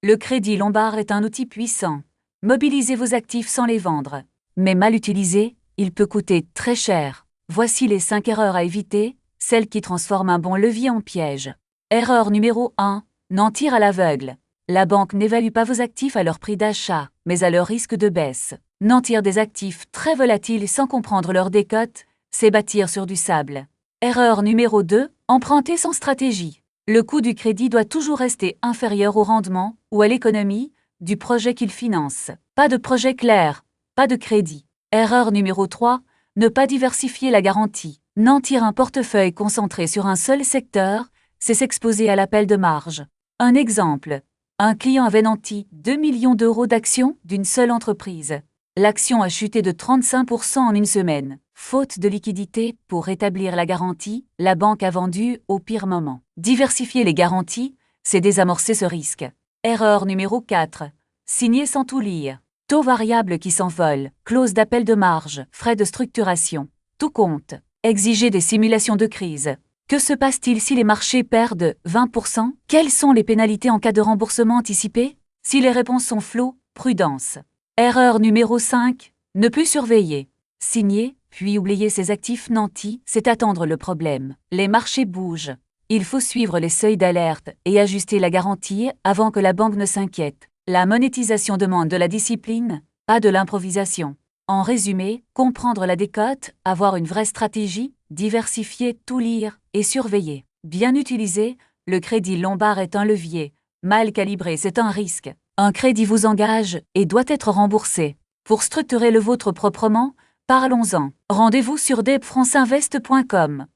Le Crédit Lombard est un outil puissant. Mobilisez vos actifs sans les vendre. Mais mal utilisé, il peut coûter très cher. Voici les 5 erreurs à éviter, celles qui transforment un bon levier en piège. Erreur numéro 1. Mentir à l'aveugle. La banque n'évalue pas vos actifs à leur prix d'achat, mais à leur risque de baisse. Nantir des actifs très volatiles sans comprendre leur décote, c'est bâtir sur du sable. Erreur numéro 2. Emprunter sans stratégie. Le coût du crédit doit toujours rester inférieur au rendement ou à l'économie du projet qu'il finance. Pas de projet clair, pas de crédit. Erreur numéro 3. Ne pas diversifier la garantie. Nantir un portefeuille concentré sur un seul secteur, c'est s'exposer à l'appel de marge. Un exemple. Un client avait nanti 2 millions d'euros d'actions d'une seule entreprise. L'action a chuté de 35% en une semaine. Faute de liquidité, pour rétablir la garantie, la banque a vendu au pire moment. Diversifier les garanties, c'est désamorcer ce risque. Erreur numéro 4. Signer sans tout lire. Taux variable qui s'envole, clause d'appel de marge, frais de structuration. Tout compte. Exiger des simulations de crise. Que se passe-t-il si les marchés perdent 20%? Quelles sont les pénalités en cas de remboursement anticipé? Si les réponses sont floues, prudence. Erreur numéro 5. Ne plus surveiller. Signer, puis oublier ses actifs nantis, c'est attendre le problème. Les marchés bougent. Il faut suivre les seuils d'alerte et ajuster la garantie avant que la banque ne s'inquiète. La monétisation demande de la discipline, pas de l'improvisation. En résumé, comprendre la décote, avoir une vraie stratégie, diversifier, tout lire et surveiller. Bien utilisé, le crédit Lombard est un levier. Mal calibré, c'est un risque. Un crédit vous engage et doit être remboursé. Pour structurer le vôtre proprement, parlons-en. Rendez-vous sur debfranceinvest.com.